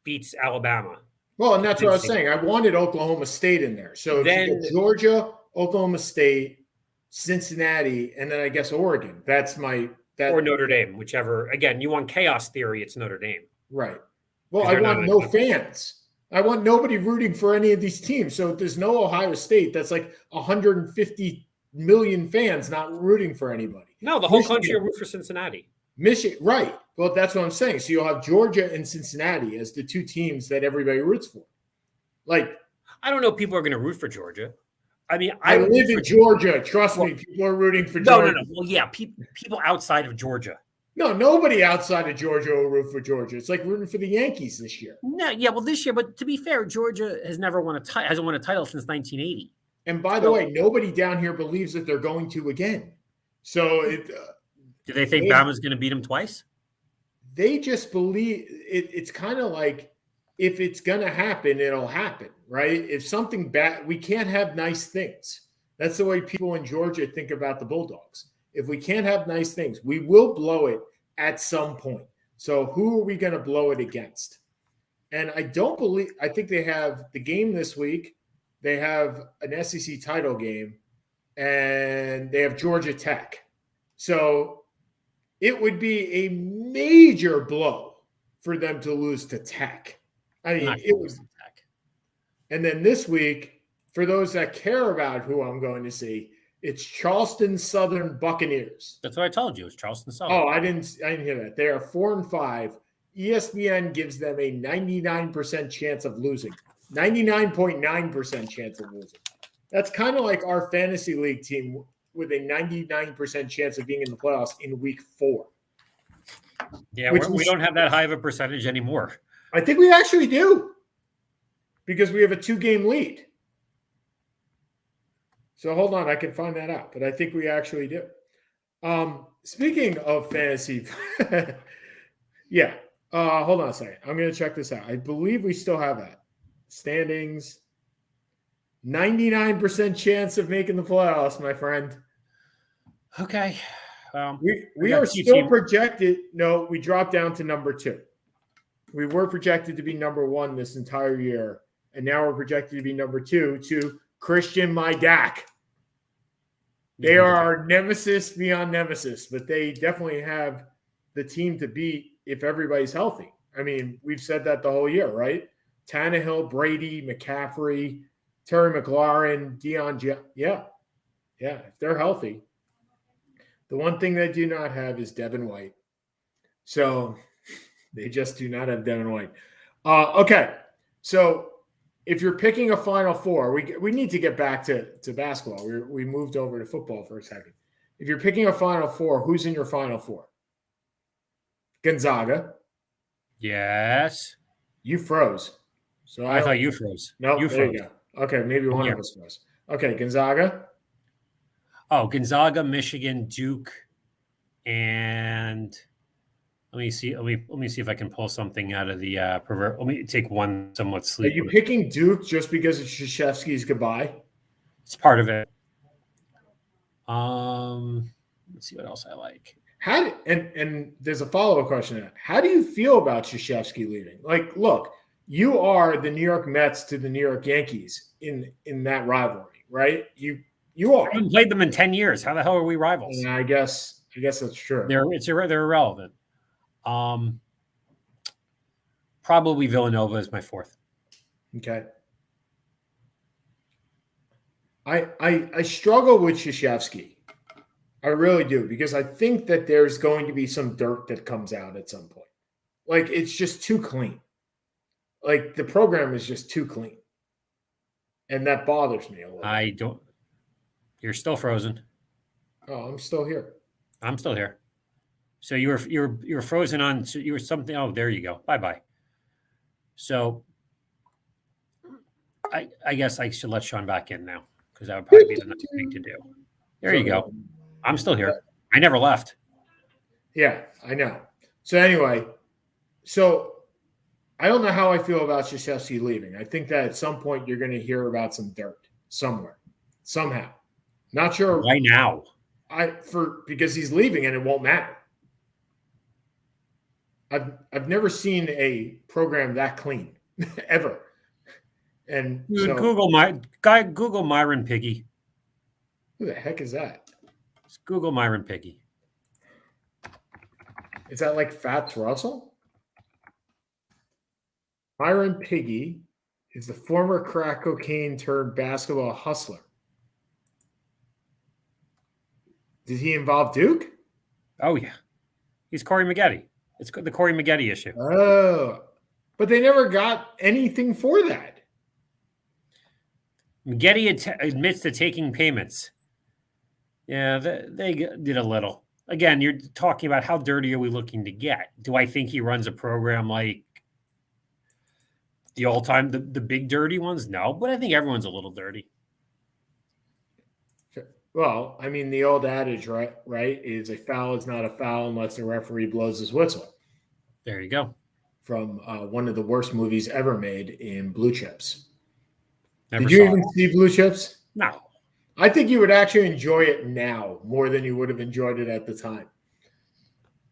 beats Alabama. Well, and that's what I was saying. I wanted Oklahoma State in there. So then, if you get Georgia, Oklahoma State, Cincinnati, and then I guess Oregon. That's or Notre Dame, whichever. Again, you want chaos theory, it's Notre Dame. Right. Well, I want no fans. I want nobody rooting for any of these teams. So if there's no Ohio State, that's like 150 million fans not rooting for anybody. No, the whole country will root for Cincinnati. Michigan, right. Well, that's what I'm saying. So you'll have Georgia and Cincinnati as the 2 teams that everybody roots for. Like, I don't know if people are going to root for Georgia. I mean, I live in Georgia. Trust me, people are rooting for Georgia. No. Well, yeah, people outside of Georgia. No, nobody outside of Georgia will root for Georgia. It's like rooting for the Yankees this year. No, yeah, well, this year. But to be fair, Georgia has never won hasn't won a title since 1980. And by the way, nobody down here believes that they're going to again. So do they think Bama's going to beat them twice? They just believe it's kind of like if it's going to happen, it'll happen, right? If something bad, we can't have nice things. That's the way people in Georgia think about the Bulldogs. If we can't have nice things, we will blow it at some point. So who are we going to blow it against? And I think they have the game this week. They have an SEC title game, and they have Georgia Tech. So it would be a major blow for them to lose to Tech. I mean, it was Tech. And then this week, for those that care about who I'm going to see, it's Charleston Southern Buccaneers. That's what I told you. It's Charleston Southern. Oh, I didn't hear that. They are 4-5. ESPN gives them a 99% chance of losing. 99.9% chance of losing. That's kind of like our fantasy league team with a 99% chance of being in the playoffs in week 4. Yeah, we don't have that high of a percentage anymore. I think we actually do because we have a 2-game lead. So hold on, I can find that out, but I think we actually do. Speaking of fantasy, yeah. Hold on a second. I'm going to check this out. I believe we still have that. Standings. 99% chance of making the playoffs, my friend. Okay. We are still projected. No, we dropped down to number 2. We were projected to be number 1 this entire year, and now we're projected to be number 2 to Christian Mydak. They are our nemesis beyond nemesis, but they definitely have the team to beat if everybody's healthy. I mean, we've said that the whole year, right? Tannehill, Brady, McCaffrey, Terry McLaurin, yeah, if they're healthy. The one thing they do not have is Devin White. So they just do not have Devin White. Okay, so if you're picking a Final Four, we need to get back to basketball. We moved over to football for a second. If you're picking a Final Four, who's in your Final Four? Gonzaga. Yes. You froze. So I thought you froze. No, you froze. You go. Okay, maybe one of us froze. Okay, Gonzaga. Oh, Gonzaga, Michigan, Duke, and let me see. Let me see if I can pull something out of the pervert. Let me take one somewhat sleep. Are you picking Duke just because it's Krzyzewski's goodbye? It's part of it. Let's see what else I like. And there's a follow-up question to that. How do you feel about Krzyzewski leaving? Like, look, you are the New York Mets to the New York Yankees in that rivalry, right? You are. I haven't played them in 10 years. How the hell are we rivals? And I guess that's true. They're irrelevant. Probably Villanova is my 4th. Okay. I struggle with Krzyzewski. I really do, because I think that there's going to be some dirt that comes out at some point. Like, it's just too clean. Like, the program is just too clean. And that bothers me a little. You're still frozen. Oh, I'm still here. I'm still here. So you were frozen on. So you were something. Oh, there you go. Bye bye. So I guess I should let Sean back in now because that would probably be the next thing to do. There you go. I'm still here. I never left. Yeah, I know. So anyway, I don't know how I feel about Krzyzewski leaving. I think that at some point you're going to hear about some dirt somewhere, somehow. Not sure Why now? Because he's leaving and it won't matter. I've never seen a program that clean ever. And Dude, so Google Myron Piggy. who the heck is that? Just Google Myron Piggy. Is that like Fats Russell? Myron Piggy is the former crack cocaine turned basketball hustler. Did he involve Duke? Oh yeah, he's Corey Maggette. It's the Corey Maggette issue. Oh, but they never got anything for that. Maggette admits to taking payments. Yeah, they did a little. Again, you're talking about how dirty are we looking to get? Do I think he runs a program like the all-time, the big dirty ones? No, but I think everyone's a little dirty. Well, I mean, the old adage, right, is a foul is not a foul unless the referee blows his whistle. There you go. From one of the worst movies ever made in Blue Chips. Never Did you saw even it. see Blue Chips? No. I think you would actually enjoy it now more than you would have enjoyed it at the time.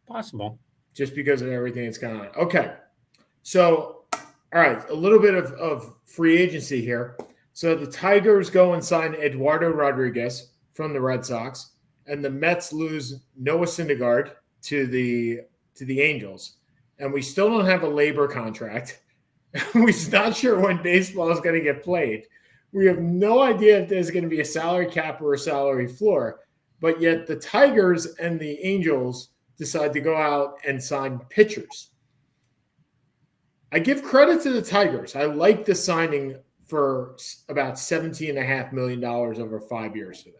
Possible. Just because of everything that's gone on. Okay. So, all right, a little bit of free agency here. So the Tigers go and sign Eduardo Rodriguez from the Red Sox, and the Mets lose Noah Syndergaard to the Angels. And we still don't have a labor contract. We're not sure when baseball is going to get played. We have no idea if there's going to be a salary cap or a salary floor. But yet the Tigers and the Angels decide to go out and sign pitchers. I give credit to the Tigers. I like the signing for about $17.5 million over 5 years for them.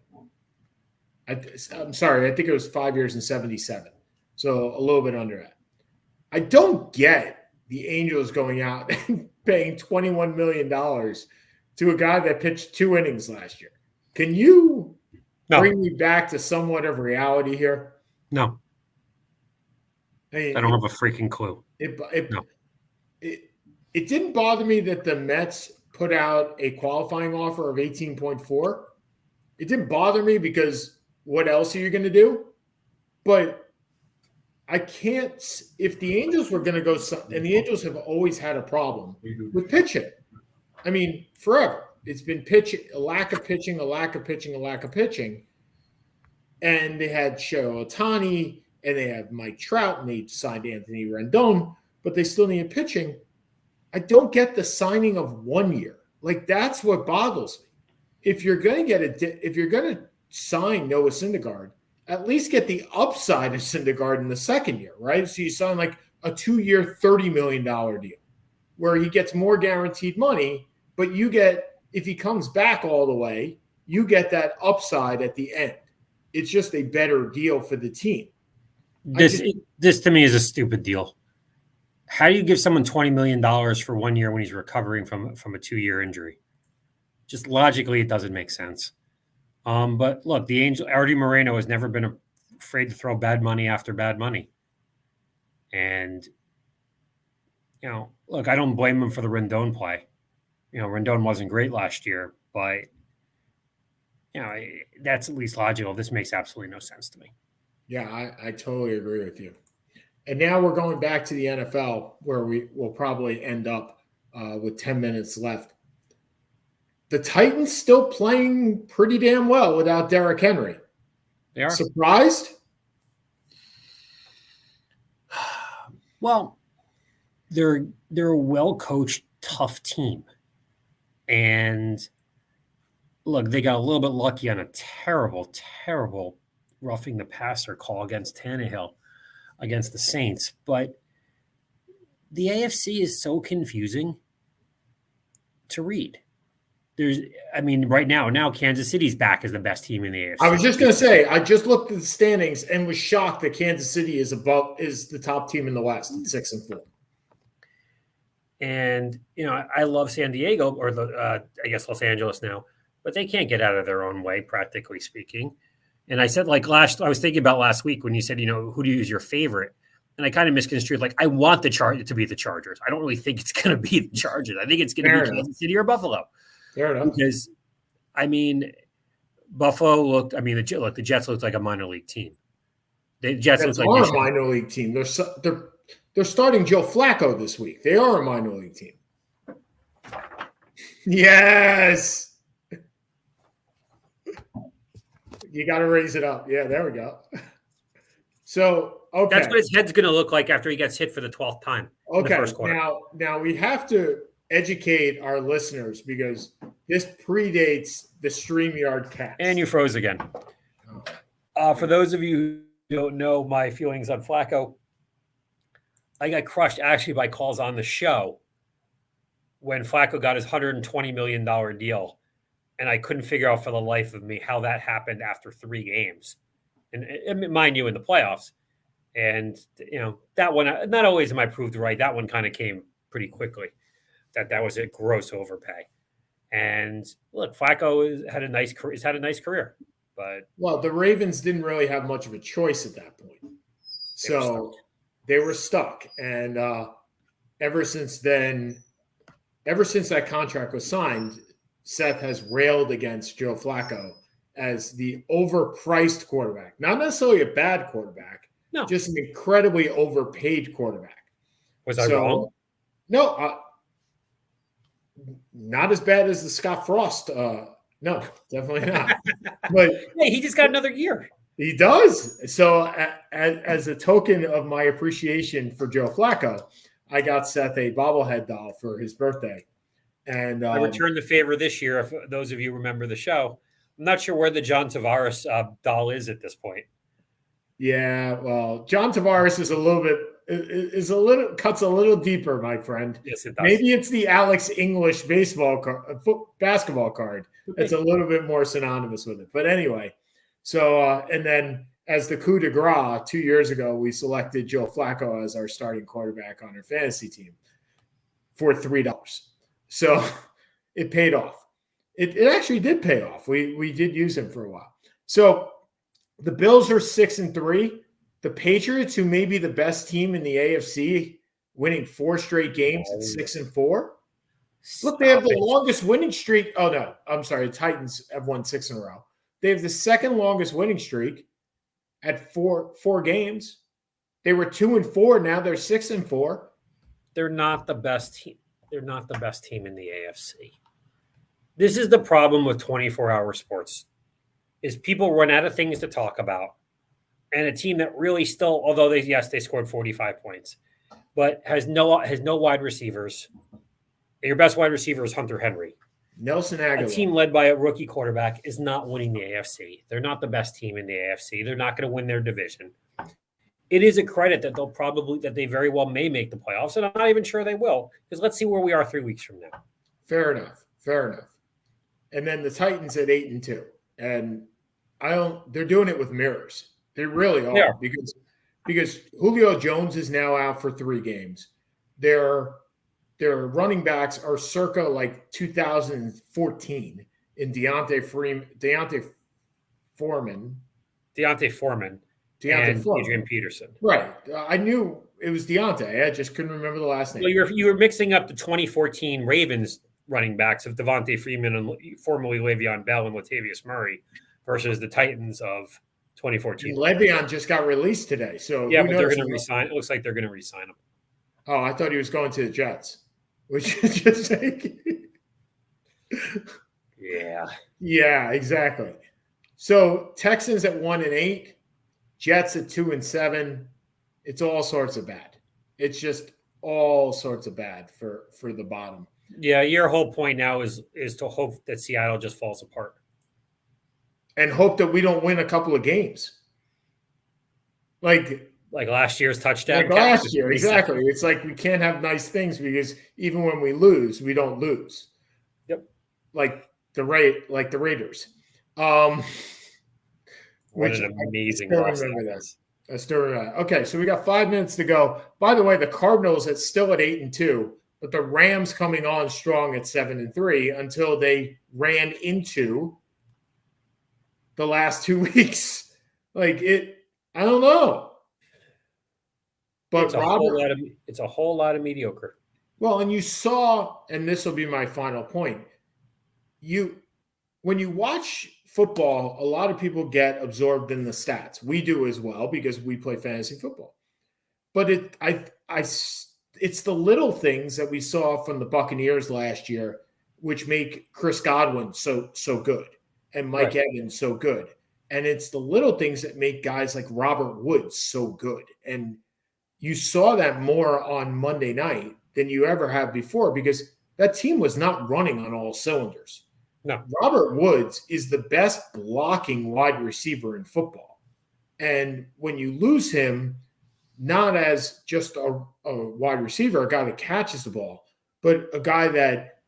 I'm sorry, I think it was 5 years and 77. So a little bit under that. I don't get the Angels going out and paying $21 million to a guy that pitched 2 innings last year. Can you bring me back to somewhat of reality here? No. I mean, I don't have a freaking clue. It didn't bother me that the Mets put out a qualifying offer of 18.4. It didn't bother me because what else are you going to do? But I can't – if the Angels were going to go – and the Angels have always had a problem with pitching. I mean, forever. It's been a lack of pitching. And they had Shohei Ohtani, and they have Mike Trout, and they signed Anthony Rendon, but they still need pitching. I don't get the signing of 1 year. Like, that's what boggles me. If you're going to sign Noah Syndergaard, at least get the upside of Syndergaard in the second year, right? So you sign like a 2-year, $30 million deal where he gets more guaranteed money, but you get, if he comes back all the way, you get that upside at the end. It's just a better deal for the team. This to me is a stupid deal. How do you give someone $20 million for 1 year when he's recovering from a 2-year injury? Just logically, it doesn't make sense. But look, Artie Moreno has never been afraid to throw bad money after bad money. And, look, I don't blame him for the Rendon play. Rendon wasn't great last year, but, that's at least logical. This makes absolutely no sense to me. Yeah, I totally agree with you. And now we're going back to the NFL where we will probably end up with 10 minutes left. The Titans still playing pretty damn well without Derrick Henry. They are. Surprised? Well, they're a well-coached, tough team. And look, they got a little bit lucky on a terrible, terrible roughing the passer call against Tannehill against the Saints. But the AFC is so confusing to read. right now Kansas City's back as the best team in the AFC. I was just going to say, I just looked at the standings and was shocked that Kansas City is the top team in the West at 6-4. And I love San Diego, or I guess Los Angeles now, but they can't get out of their own way, practically speaking. And I said, I was thinking about last week when you said, who do you use your favorite? And I kind of misconstrued, I want the Chargers to be the Chargers. I don't really think it's going to be the Chargers. I think it's going to be Kansas City or Buffalo. Fair enough. Because, Buffalo looked. The Jets looked like a minor league team. The Jets looked like a minor league team. They're starting Joe Flacco this week. They are a minor league team. Yes. You got to raise it up. Yeah, there we go. So, okay. That's what his head's going to look like after he gets hit for the 12th time in the first quarter. Now we have to educate our listeners because this predates the StreamYard cast. And you froze again. For those of you who don't know my feelings on Flacco, I got crushed actually by calls on the show when Flacco got his $120 million deal. And I couldn't figure out for the life of me how that happened after 3 games. And mind you, in the playoffs. And, that one, not always am I proved right. That one kind of came pretty quickly. That was a gross overpay. And look, Flacco has had a nice career. But the Ravens didn't really have much of a choice at that point. So they were stuck. And ever since that contract was signed, Seth has railed against Joe Flacco as the overpriced quarterback. Not necessarily a bad quarterback, just an incredibly overpaid quarterback. Was I wrong? No, not as bad as the Scott Frost. No, definitely not. But hey, he just got another year. He does. So as a token of my appreciation for Joe Flacco, I got Seth a bobblehead doll for his birthday. And I returned the favor this year. If those of you remember the show, I'm not sure where the John Tavares doll is at this point. Yeah, well, John Tavares cuts a little deeper, my friend. Yes, it does. Maybe it's the Alex English basketball card. It's a little bit more synonymous with it. But anyway, so and then as the coup de grace 2 years ago, we selected Joe Flacco as our starting quarterback on our fantasy team for $3. So it paid off. It actually did pay off. We did use him for a while. So the Bills are 6-3. The Patriots, who may be the best team in the AFC, winning 4 straight games at 6-4. Look, they have the longest winning streak. Oh, no. I'm sorry. The Titans have won 6 in a row. They have the second longest winning streak at four games. They were 2-4. Now they're 6-4. They're not the best team. They're not the best team in the AFC. This is the problem with 24-hour sports, is people run out of things to talk about. And a team that really still, although they scored 45 points, but has no wide receivers. Your best wide receiver is Hunter Henry. Nelson Aguilar. A team led by a rookie quarterback is not winning the AFC. They're not the best team in the AFC. They're not going to win their division. It is a credit that they very well may make the playoffs, and I'm not even sure they will, because let's see where we are 3 weeks from now. Fair enough. And then the Titans at 8-2, and they're doing it with mirrors. They really are, because Julio Jones is now out for 3 games. Their running backs are circa 2014 in Deontay Foreman, and Adrian Peterson. Right. I knew it was Deontay. I just couldn't remember the last name. Well, you were mixing up the 2014 Ravens running backs of Devontae Freeman and formerly Le'Veon Bell and Latavius Murray versus the Titans of 2014. And Le'Veon just got released today. So yeah, but they're going to resign. It looks like they're going to resign him. Oh, I thought he was going to the Jets. Which is just Yeah, exactly. So Texans at 1-8, Jets at 2-7. It's all sorts of bad. It's just all sorts of bad for the bottom. Yeah, your whole point now is to hope that Seattle just falls apart. And hope that we don't win a couple of games. Like last year's touchdown. Like last year, exactly. It's like we can't have nice things because even when we lose, we don't lose. Yep. Like the Raiders. Um, What which an amazing still loss remember that that. was. I still remember that. Okay, so we got 5 minutes to go. By the way, the Cardinals are still at 8-2, but the Rams coming on strong at 7-3 until they ran into the last 2 weeks. Like it, I don't know. But It's a whole lot of mediocre. well, and you saw, and this will be my final point. When you watch football, a lot of people get absorbed in the stats. We do as well because we play fantasy football. But it's the little things that we saw from the Buccaneers last year, which make Chris Godwin so good and Mike Evans so good. And it's the little things that make guys like Robert Woods so good. And you saw that more on Monday night than you ever have before because that team was not running on all cylinders. No. Robert Woods is the best blocking wide receiver in football. And when you lose him, not as just a wide receiver, a guy that catches the ball, but a guy that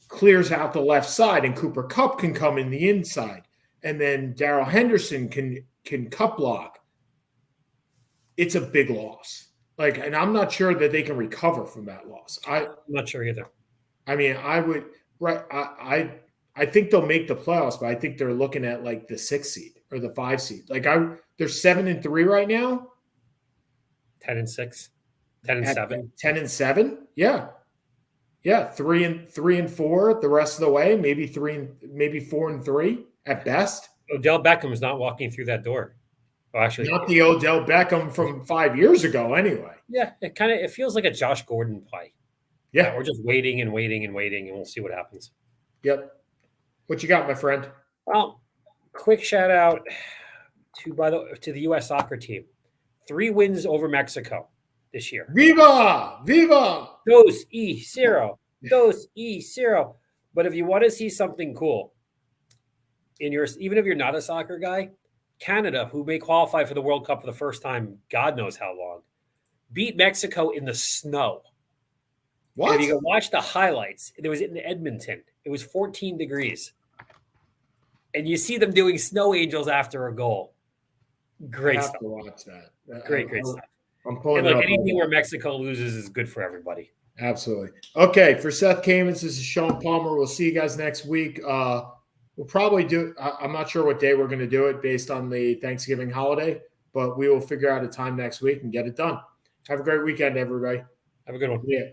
clears out the left side, and Cooper Kupp can come in the inside, and then Darrell Henderson can cut block. It's a big loss. And I'm not sure that they can recover from that loss. I'm not sure either. I mean, I would I think they'll make the playoffs, but I think they're looking at like the 6 seed or the 5 seed. They're 7-3 right now. 10-6, 10-7, 10-7. Yeah. 3-4 the rest of the way. Maybe 4-3 at best. Odell Beckham is not walking through that door. Well, actually, not the Odell Beckham from 5 years ago. Anyway. Yeah, it feels like a Josh Gordon play. Yeah, we're just waiting, and we'll see what happens. Yep. What you got, my friend? Well, quick shout out to the U.S. soccer team. 3 wins over Mexico this year. Viva! Viva! 2-0. 2-0. But if you want to see something cool, even if you're not a soccer guy, Canada, who may qualify for the World Cup for the first time, God knows how long, beat Mexico in the snow. What? And if you can watch the highlights, it was in Edmonton. It was 14 degrees. And you see them doing snow angels after a goal. Great stuff. I have to watch that. Great stuff. I'm pulling and anything where Mexico loses is good for everybody. Absolutely. Okay, for Seth Kamens, this is Sean Palmer. We'll see you guys next week. We'll probably do – I'm not sure what day we're going to do it based on the Thanksgiving holiday, but we will figure out a time next week and get it done. Have a great weekend, everybody. Have a good one. Yeah.